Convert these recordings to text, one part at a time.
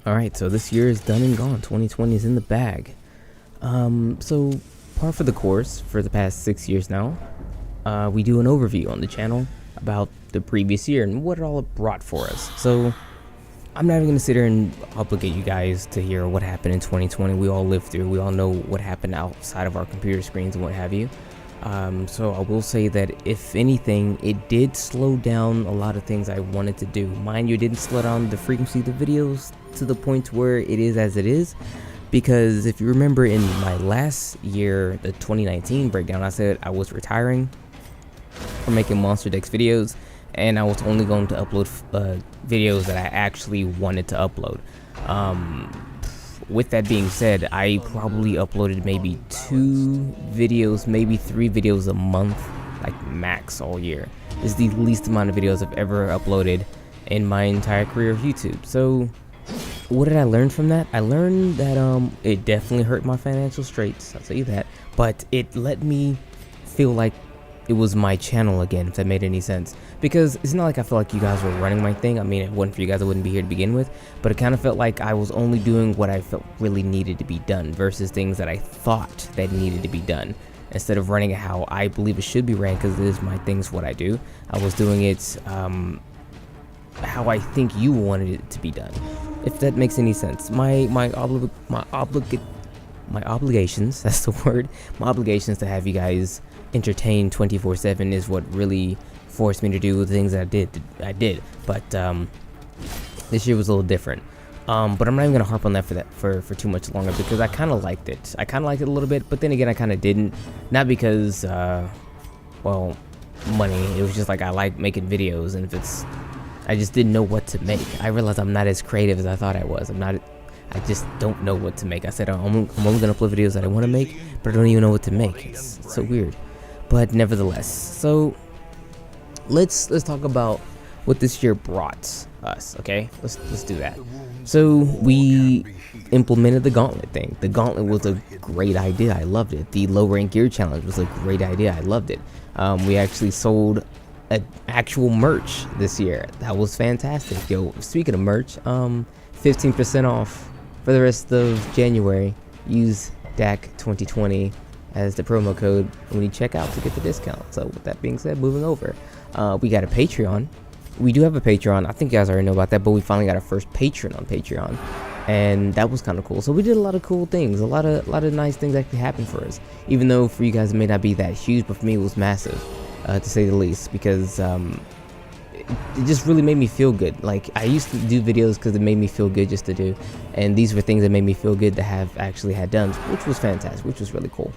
Alright, so this year is done and gone. 2020 is in the bag. So par for the course for the past 6 years now, we do an overview on the channel about the previous year and what it all brought for us. So I'm not even going to sit here and obligate you guys to hear what happened in 2020. We all lived through. We all know what happened outside of our computer screens and what have you. So I will say that if anything, it did slow down a lot of things I wanted to do. Mind you, it didn't slow down the frequency of the videos to the point where it is as it is. Because if you remember in my last year, the 2019 breakdown, I said I was retiring from making Monster Decks videos, and I was only going to upload videos that I actually wanted to upload. With that being said, I probably uploaded maybe 2 videos, maybe 3 videos a month, like max all year. Is the least amount of videos I've ever uploaded in my entire career of YouTube. So what did I learn from that? I learned that it definitely hurt my financial straits, I'll tell you that, but it let me feel like it was my channel again, if that made any sense. Because it's not like I felt like you guys were running my thing. I mean, if it wasn't for you guys, I wouldn't be here to begin with. But it kind of felt like I was only doing what I felt really needed to be done versus things that I thought that needed to be done. Instead of running it how I believe it should be ran, because it is my thing's what I do. I was doing it how I think you wanted it to be done. If that makes any sense. My obligations, that's the word, my obligations to have you guys entertained 24/7 is what really forced me to do the things that I did. But this year was a little different. But I'm not even gonna harp on that for too much longer, because I kind of liked it. I kind of liked it a little bit, but then again, I kind of didn't. Not because well, money. It was just like I like making videos, and if I just didn't know what to make. I realized I'm not as creative as I thought I was. I just don't know what to make. I said I'm only gonna upload videos that I want to make, but I don't even know what to make. It's so weird. But nevertheless, so let's talk about what this year brought us. Okay, let's do that. So we implemented the gauntlet thing. The gauntlet was a great idea. I loved it. The low rank gear challenge was a great idea. I loved it. We actually sold actual merch this year. That was fantastic. Yo, speaking of merch, 15% off for the rest of January. Use DAC 2020 as the promo code when you check out to get the discount. So with that being said, moving over, we got a Patreon. We do have a Patreon. I think you guys already know about that, but we finally got our first patron on Patreon, and that was kind of cool. So we did a lot of cool things, a lot of nice things actually happened for us. Even though for you guys it may not be that huge, but for me it was massive, to say the least, because it just really made me feel good. Like, I used to do videos because it made me feel good just to do, and these were things that made me feel good to have actually had done, which was fantastic, which was really cool.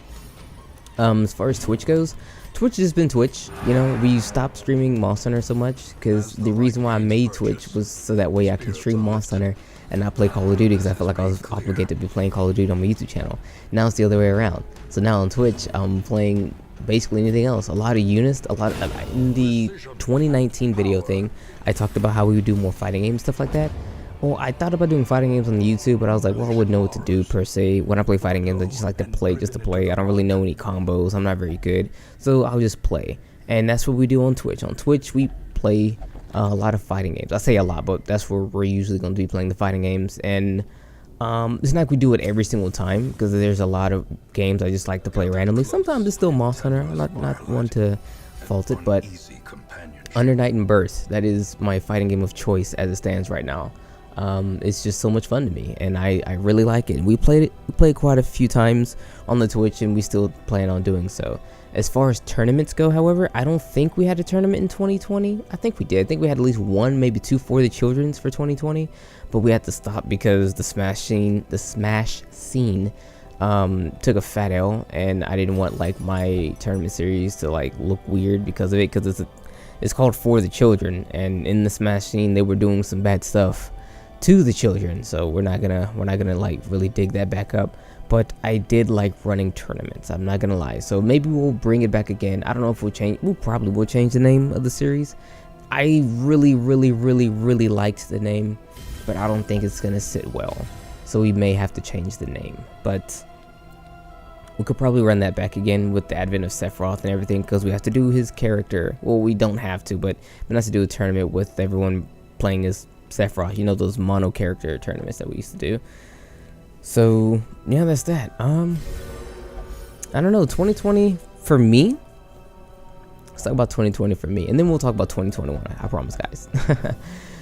As far as Twitch goes, Twitch has been Twitch. You know, we stopped streaming Monster Hunter so much because the reason why I made Twitch was so that way I can stream Monster Hunter and not play Call of Duty, because I felt like I was obligated to be playing Call of Duty on my YouTube channel. Now it's the other way around. So now on Twitch, I'm playing basically anything else. A lot of Unist, in the 2019 video thing, I talked about how we would do more fighting games, stuff like that. Well, I thought about doing fighting games on the YouTube, but I was like, well, I wouldn't know what to do per se. When I play fighting games, I just like to play just to play. I don't really know any combos. I'm not very good, so I'll just play. And that's what we do on Twitch. On Twitch, we play a lot of fighting games. I say a lot, but that's where we're usually going to be playing the fighting games. And it's not like we do it every single time, because there's a lot of games I just like to play randomly. Sometimes it's still Monster Hunter. I'm not one to fault it, but Under Night and Birth, that is my fighting game of choice as it stands right now. It's just so much fun to me, and I really like it. We played quite a few times on the Twitch, and we still plan on doing so. As far as tournaments go, however, I don't think we had a tournament in 2020. I think we did. I think we had at least 1, maybe 2 for the children's for 2020, but we had to stop because the Smash scene took a fat L, and I didn't want like my tournament series to like look weird because of it, because it's called For the Children, and in the Smash scene they were doing some bad stuff to the children, so we're not gonna like really dig that back up. But I did like running tournaments, I'm not gonna lie, so maybe we'll bring it back again. I don't know if we probably will change the name of the series. I really liked the name, but I don't think it's gonna sit well, so we may have to change the name. But we could probably run that back again with the advent of Sephiroth and everything, because we have to do his character. Well, we don't have to, but we have to do a tournament with everyone playing as Sephiroth, you know, those mono character tournaments that we used to do. So yeah, that's that. I don't know, 2020 for me. Let's talk about 2020 for me, and then we'll talk about 2021. I promise, guys.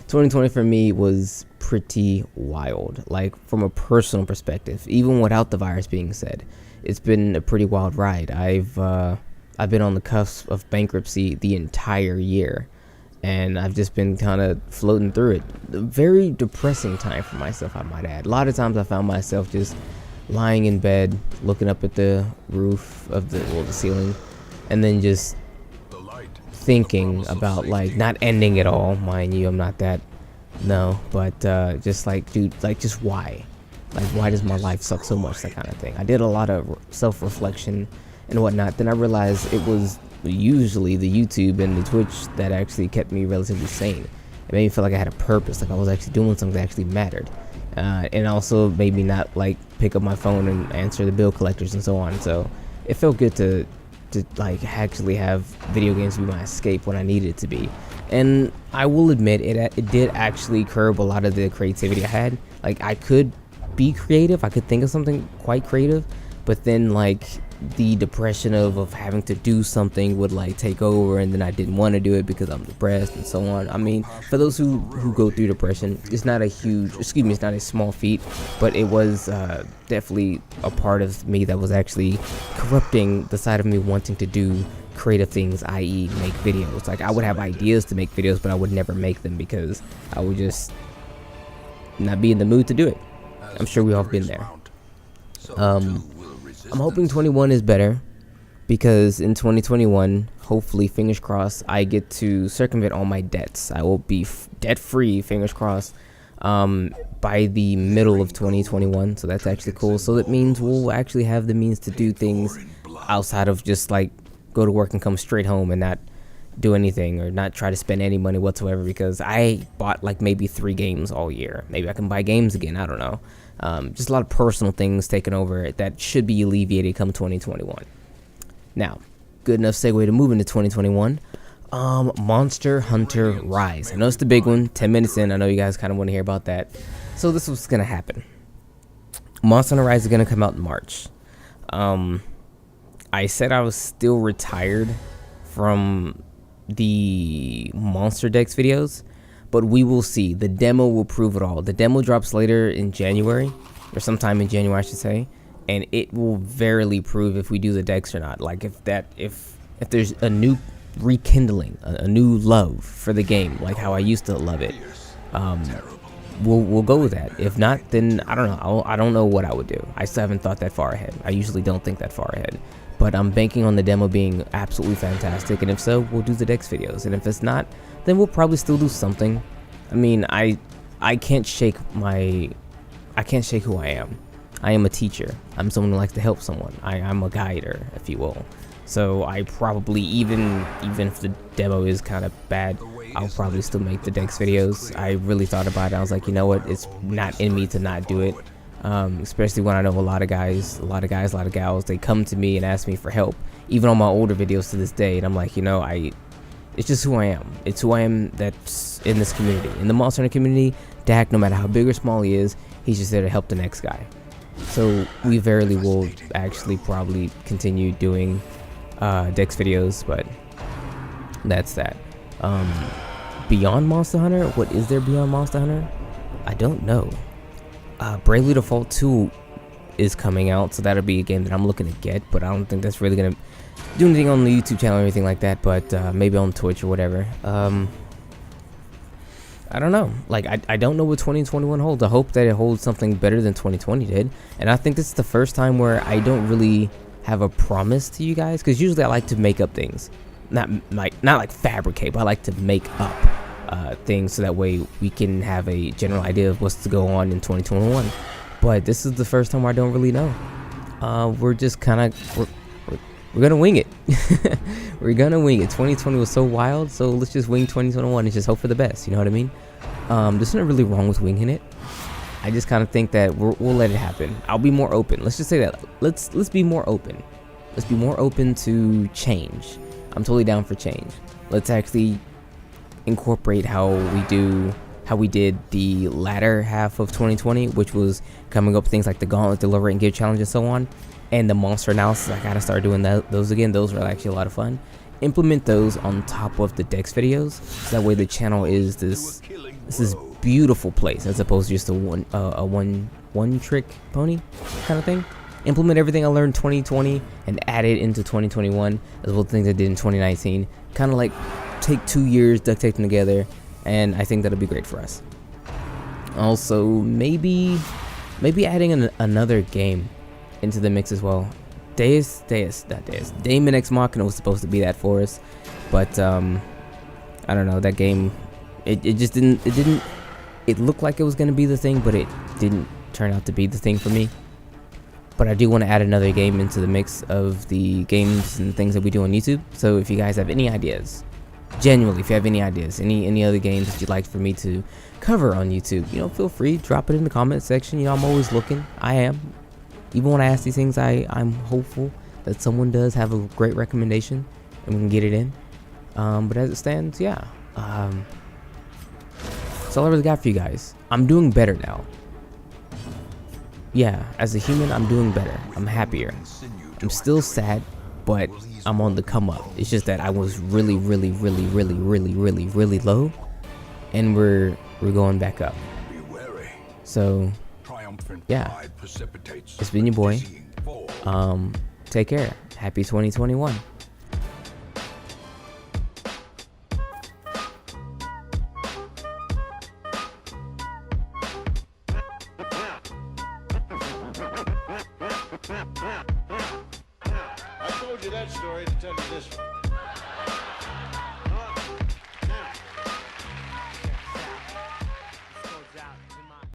2020 for me was pretty wild. Like, from a personal perspective, even without the virus being said, it's been a pretty wild ride. I've been on the cusp of bankruptcy the entire year, and I've just been kind of floating through it. A very depressing time for myself, I might add. A lot of times I found myself just lying in bed, looking up at the roof of the ceiling, and then just thinking about, like, not ending it all. Mind you, I'm not that, no, but just like, dude, like, just why? Like, why does my life suck so much? That kind of thing. I did a lot of self-reflection and whatnot. Then I realized it was usually the YouTube and the Twitch that actually kept me relatively sane. It made me feel like I had a purpose, like I was actually doing something that actually mattered. And also made me not, like, pick up my phone and answer the bill collectors and so on. So it felt good to like actually have video games be my escape when I needed it to be. And I will admit, it did actually curb a lot of the creativity I had. Like, I could be creative, I could think of something quite creative, but then, like, the depression of having to do something would, like, take over, and then I didn't want to do it because I'm depressed and so on. I mean, for those who go through depression, it's not a it's not a small feat, but it was definitely a part of me that was actually corrupting the side of me wanting to do creative things, i.e. make videos. Like, I would have ideas to make videos, but I would never make them because I would just not be in the mood to do it. I'm sure we all have been there. I'm hoping 21 is better, because in 2021, hopefully, fingers crossed, I get to circumvent all my debts. I will be debt-free, fingers crossed, by the middle of 2021. So that's actually cool. So that means we'll actually have the means to do things outside of just, like, go to work and come straight home and not do anything or not try to spend any money whatsoever, because I bought, like, maybe 3 games all year. Maybe I can buy games again, I don't know. Just a lot of personal things taking over that should be alleviated come 2021. Now, good enough segue to move into 2021. Monster Hunter Rise. I know it's the big one. 10 minutes in, I know you guys kind of want to hear about that. So this is what's going to happen. Monster Hunter Rise is going to come out in March. I said I was still retired from the Monster Decks videos, but we will see. The demo will prove it all. The demo drops later in January, or sometime in January, I should say, and it will verily prove if we do the decks or not. Like, if there's a new rekindling, a new love for the game, like how I used to love it, we'll go with that. If not, then I don't know. I don't know what I would do. I still haven't thought that far ahead. I usually don't think that far ahead, but I'm banking on the demo being absolutely fantastic, and if so, we'll do the decks videos, and if it's not, then we'll probably still do something. I mean, I can't shake who I am. I am a teacher. I'm someone who likes to help someone. I'm a guider, if you will. So I probably, even if the demo is kind of bad, I'll probably still make the decks videos. I really thought about it. I was like, you know what? It's not in me to not do it. Especially when I know a lot of guys, a lot of gals, they come to me and ask me for help, even on my older videos to this day. And I'm like, you know, it's just who I am. It's who I am that's in this community. In the Monster Hunter community, Dak, no matter how big or small he is, he's just there to help the next guy. So we verily will actually probably continue doing Dex videos, but that's that. Beyond Monster Hunter, what is there beyond Monster Hunter? I don't know. Bravely Default 2 is coming out, so that'll be a game that I'm looking to get, but I don't think that's really gonna do anything on the YouTube channel or anything like that, but maybe on Twitch or whatever. I don't know. Like, I don't know what 2021 holds. I hope that it holds something better than 2020 did, and I think this is the first time where I don't really have a promise to you guys, because usually I like to make up things, not like fabricate, but I like to make up things so that way we can have a general idea of what's to go on in 2021. But this is the first time where I don't really know. We're just kind of we're gonna wing it. We're gonna wing it. 2020 was so wild, so let's just wing 2021 and just hope for the best. You know what I mean? There's nothing really wrong with winging it. I just kind of think that we'll let it happen. I'll be more open. Let's just say that. Let's be more open. Let's be more open to change. I'm totally down for change. Let's actually incorporate how we do how we did the latter half of 2020, which was coming up with things like the Gauntlet, the Low Rate and Give Challenge, and so on, and the monster analysis. I gotta start doing those again. Those were actually a lot of fun. Implement those on top of the Dex videos, so that way the channel is this beautiful place as opposed to just a one trick pony kind of thing. Implement everything I learned 2020 and add it into 2021, as well as things I did in 2019. Kind of like take 2 years, duct tape them together, and I think that'll be great for us. Also, maybe adding another game into the mix as well. Daemon X Machina was supposed to be that for us, but I don't know, that game, it looked like it was going to be the thing, but it didn't turn out to be the thing for me. But I do want to add another game into the mix of the games and things that we do on YouTube. So if you guys have any ideas, genuinely, if you have any ideas, any other games that you'd like for me to cover on YouTube, you know, feel free, drop it in the comment section. You know, I'm always looking. I am. Even when I ask these things, I'm hopeful that someone does have a great recommendation and we can get it in. But as it stands, yeah. That's all I really got for you guys. I'm doing better now. Yeah, as a human, I'm doing better. I'm happier. I'm still sad, but I'm on the come up. It's just that I was really low, and we're going back up. So, yeah, it's been your boy. Take care. Happy 2021. I told you that story to tell you this one.